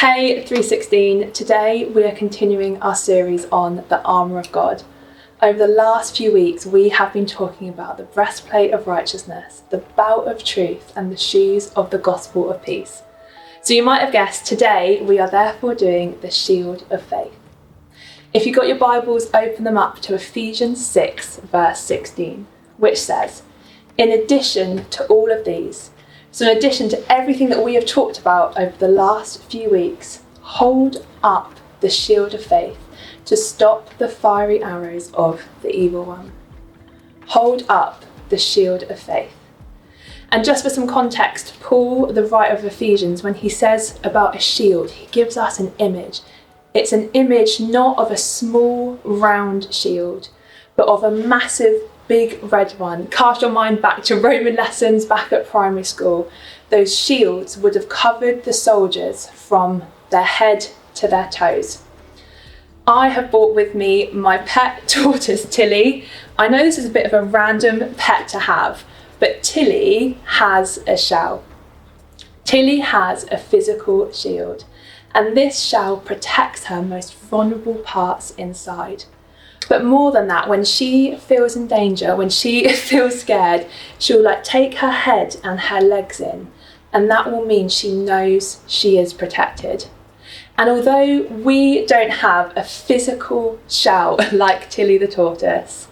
Hey 316, today we are continuing our series on the Armour of God. Over the last few weeks we have been talking about the breastplate of righteousness, the belt of truth and the shoes of the gospel of peace. So you might have guessed, today we are therefore doing the shield of faith. If you've got your Bibles, open them up to Ephesians 6 verse 16, which says, "In addition to all of these," so in addition to everything that we have talked about over the last few weeks, hold up the shield of faith to stop the fiery arrows of the evil one. Hold up the shield of faith. And just for some context, Paul, the writer of Ephesians, when he says about a shield, he gives us an image. It's an image not of a small round shield, but of a massive big red one. Cast your mind back to Roman lessons back at primary school. Those shields would have covered the soldiers from their head to their toes. I have brought with me my pet tortoise Tilly. I know this is a bit of a random pet to have, but Tilly has a shell. Tilly has a physical shield, and this shell protects her most vulnerable parts inside. But more than that, when she feels in danger, when she feels scared, she'll take her head and her legs in, and that will mean she knows she is protected. And although we don't have a physical shell like Tilly the tortoise,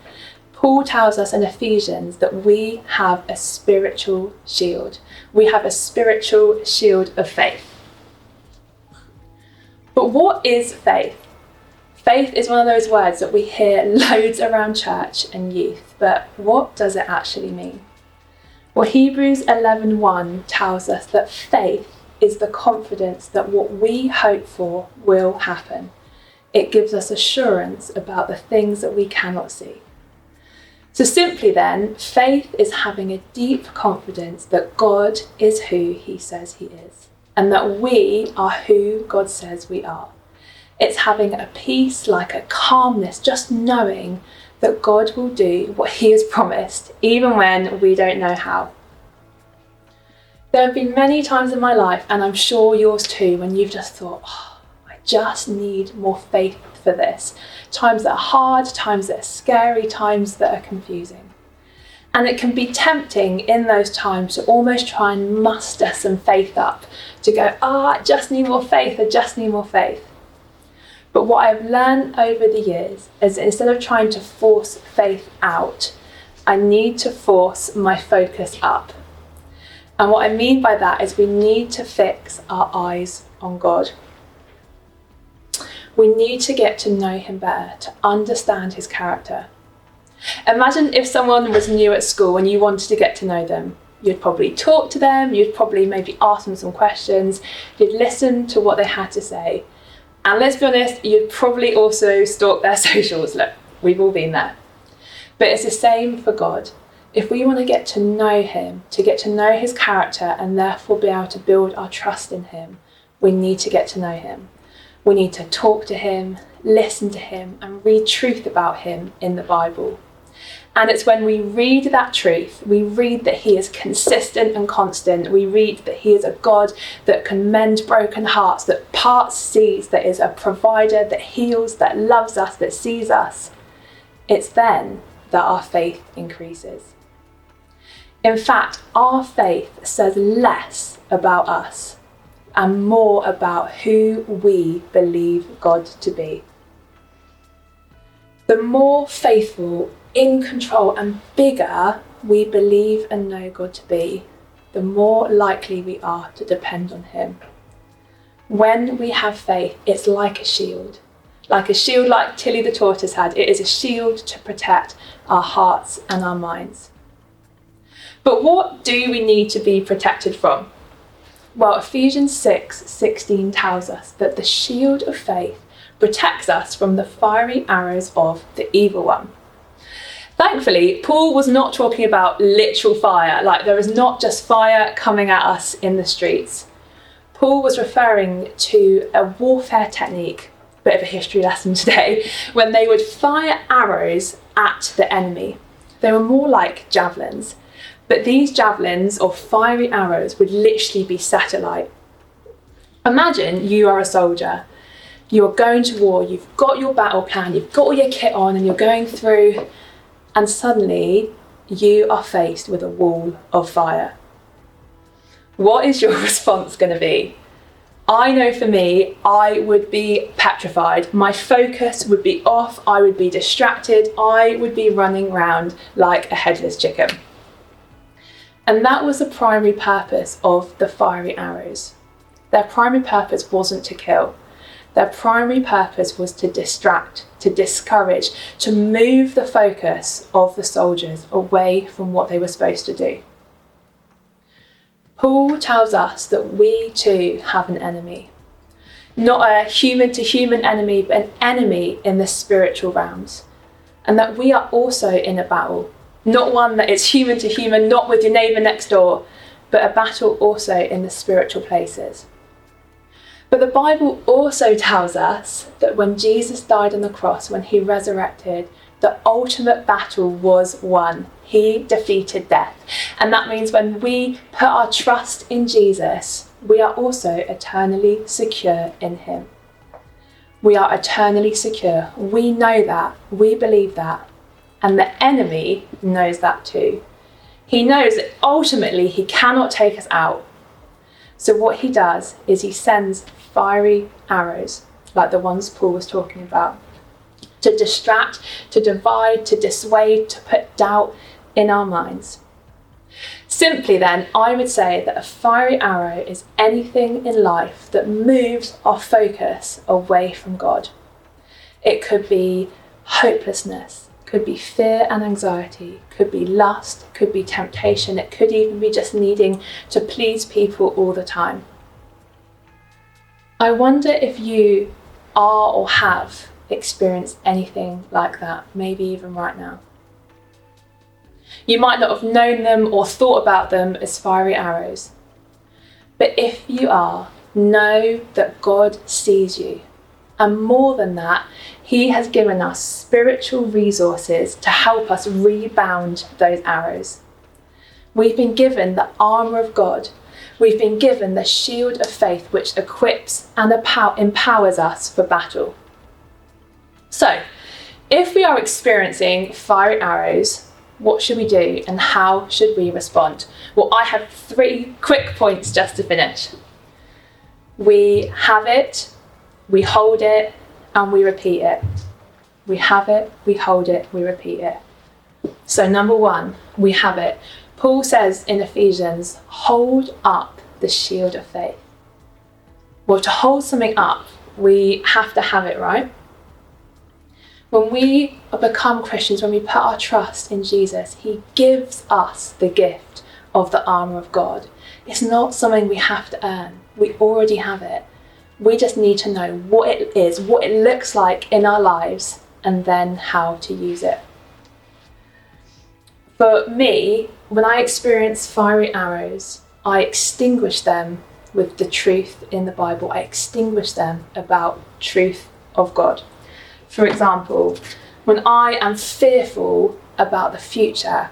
Paul tells us in Ephesians that we have a spiritual shield. We have a spiritual shield of faith. But what is faith? Faith is one of those words that we hear loads around church and youth, but what does it actually mean? Well, Hebrews 11:1 tells us that faith is the confidence that what we hope for will happen. It gives us assurance about the things that we cannot see. So simply then, faith is having a deep confidence that God is who he says he is, and that we are who God says we are. It's having a peace, like a calmness, just knowing that God will do what he has promised, even when we don't know how. There have been many times in my life, and I'm sure yours too, when you've just thought, I just need more faith for this. Times that are hard, times that are scary, times that are confusing. And it can be tempting in those times to almost try and muster some faith up, to go, I just need more faith, I just need more faith. But what I've learned over the years is instead of trying to force faith out, I need to force my focus up. And what I mean by that is we need to fix our eyes on God. We need to get to know him better, to understand his character. Imagine if someone was new at school and you wanted to get to know them. You'd probably talk to them, you'd probably maybe ask them some questions, you'd listen to what they had to say. And let's be honest, you'd probably also stalk their socials. Look, we've all been there. But it's the same for God. If we want to get to know him, to get to know his character and therefore be able to build our trust in him, we need to get to know him. We need to talk to him, listen to him, and read truth about him in the Bible. And it's when we read that truth, we read that he is consistent and constant, we read that he is a God that can mend broken hearts, that parts seas, that is a provider, that heals, that loves us, that sees us. It's then that our faith increases. In fact, our faith says less about us and more about who we believe God to be. The more faithful, in control and bigger we believe and know God to be, the more likely we are to depend on him. When we have faith, it's like a shield like Tilly the tortoise had. It is a shield to protect our hearts and our minds. But what do we need to be protected from? Well, Ephesians 6:16 tells us that the shield of faith protects us from the fiery arrows of the evil one. Thankfully, Paul was not talking about literal fire, like there is not just fire coming at us in the streets. Paul was referring to a warfare technique, bit of a history lesson today, when they would fire arrows at the enemy. They were more like javelins, but these javelins or fiery arrows would literally be set alight. Imagine you are a soldier. You're going to war, you've got your battle plan, you've got all your kit on, and you're going through, and suddenly you are faced with a wall of fire. What is your response going to be? I know for me, I would be petrified. My focus would be off, I would be distracted, I would be running around like a headless chicken. And that was the primary purpose of the fiery arrows. Their primary purpose wasn't to kill. Their primary purpose was to distract, to discourage, to move the focus of the soldiers away from what they were supposed to do. Paul tells us that we too have an enemy. Not a human-to-human enemy, but an enemy in the spiritual realms. And that we are also in a battle. Not one that is human-to-human, not with your neighbour next door, but a battle also in the spiritual places. But the Bible also tells us that when Jesus died on the cross, when he resurrected, the ultimate battle was won. He defeated death. And that means when we put our trust in Jesus, we are also eternally secure in him. We are eternally secure. We know that. We believe that. And the enemy knows that too. He knows that ultimately he cannot take us out. So what he does is he sends fiery arrows, like the ones Paul was talking about, to distract, to divide, to dissuade, to put doubt in our minds. Simply then, I would say that a fiery arrow is anything in life that moves our focus away from God. It could be hopelessness, could be fear and anxiety, could be lust, could be temptation, it could even be just needing to please people all the time. I wonder if you are or have experienced anything like that, maybe even right now. You might not have known them or thought about them as fiery arrows, but if you are, know that God sees you. And more than that, he has given us spiritual resources to help us rebound those arrows. We've been given the armour of God. We've been given the shield of faith, which equips and empowers us for battle. So, if we are experiencing fiery arrows, what should we do and how should we respond? Well, I have 3 quick points just to finish. We have it, we hold it, and we repeat it. We have it, we hold it, we repeat it. So number 1, we have it. Paul says in Ephesians, hold up the shield of faith. Well, to hold something up, we have to have it, right? When we become Christians, when we put our trust in Jesus, he gives us the gift of the armour of God. It's not something we have to earn. We already have it. We just need to know what it is, what it looks like in our lives, and then how to use it. For me, when I experience fiery arrows, I extinguish them with the truth in the Bible. I extinguish them about truth of God. For example, when I am fearful about the future,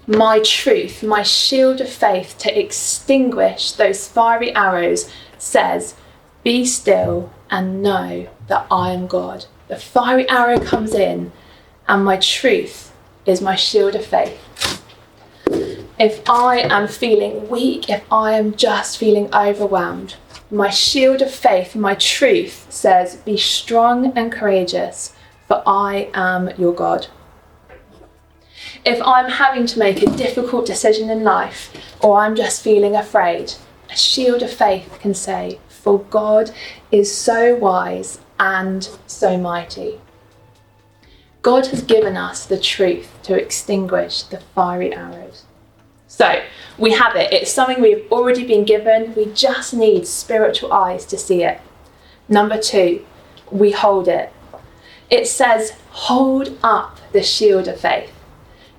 my truth, my shield of faith to extinguish those fiery arrows says, be still and know that I am God. The fiery arrow comes in and my truth is my shield of faith. If I am feeling weak, if I am just feeling overwhelmed, my shield of faith, my truth says, be strong and courageous, for I am your God. If I'm having to make a difficult decision in life, or I'm just feeling afraid, a shield of faith can say, for God is so wise and so mighty. God has given us the truth to extinguish the fiery arrows. So, we have it. It's something we've already been given. We just need spiritual eyes to see it. Number 2, we hold it. It says, hold up the shield of faith.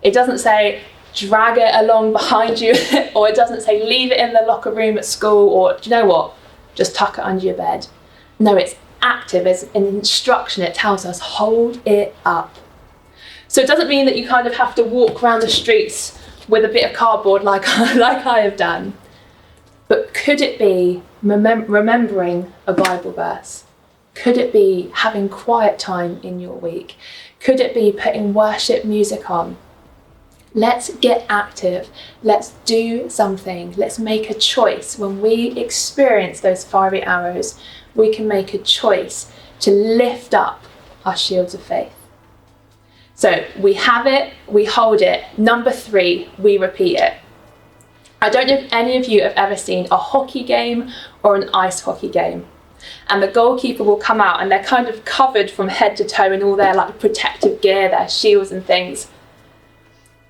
It doesn't say, drag it along behind you, or it doesn't say, leave it in the locker room at school, or do you know what? Just tuck it under your bed. No, it's active. It's an instruction. It tells us, hold it up. So it doesn't mean that you kind of have to walk around the streets with a bit of cardboard like I have done. But Could it be remembering a Bible verse? Could it be having quiet time in your week? Could it be putting worship music on? Let's get active. Let's do something. Let's make a choice. When we experience those fiery arrows, we can make a choice to lift up our shields of faith. So we have it, we hold it. Number 3, we repeat it. I don't know if any of you have ever seen a hockey game or an ice hockey game. And the goalkeeper will come out and they're kind of covered from head to toe in all their like protective gear, their shields and things.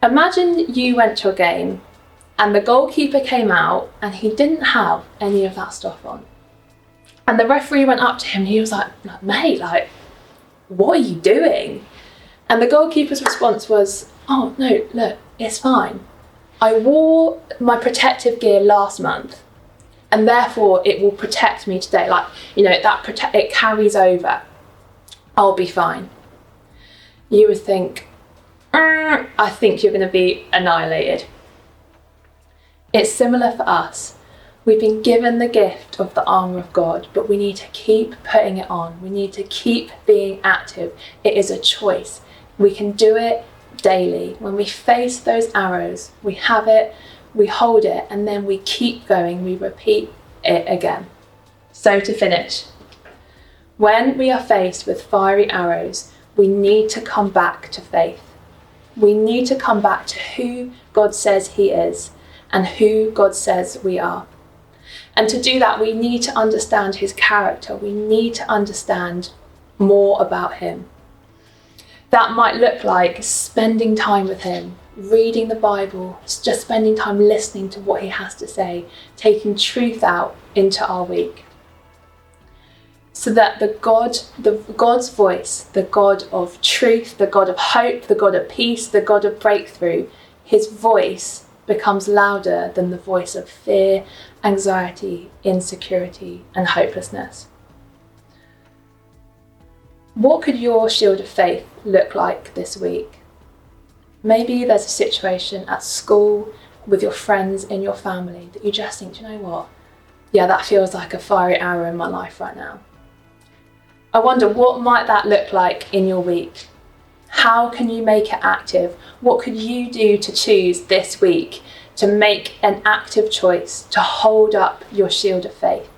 Imagine you went to a game and the goalkeeper came out and he didn't have any of that stuff on. And the referee went up to him and he was like, mate, like, what are you doing? And the goalkeeper's response was, oh no, look, it's fine. I wore my protective gear last month and therefore it will protect me today. Like, you know, it carries over. I'll be fine. You would think, I think you're going to be annihilated. It's similar for us. We've been given the gift of the armour of God, but we need to keep putting it on. We need to keep being active. It is a choice. We can do it daily. When we face those arrows, we have it, we hold it, and then we keep going. We repeat it again. So to finish, when we are faced with fiery arrows, we need to come back to faith. We need to come back to who God says He is and who God says we are. And to do that, we need to understand His character. We need to understand more about Him. That might look like spending time with Him, reading the Bible, just spending time listening to what He has to say, taking truth out into our week. So that God's voice, the God of truth, the God of hope, the God of peace, the God of breakthrough, His voice becomes louder than the voice of fear, anxiety, insecurity, and hopelessness. What could your shield of faith look like this week? Maybe there's a situation at school, with your friends, in your family, that you just think, do you know what? Yeah, that feels like a fiery arrow in my life right now. I wonder, what might that look like in your week? How can you make it active? What could you do to choose this week to make an active choice to hold up your shield of faith?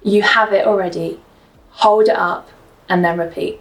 You have it already. Hold it up and then repeat.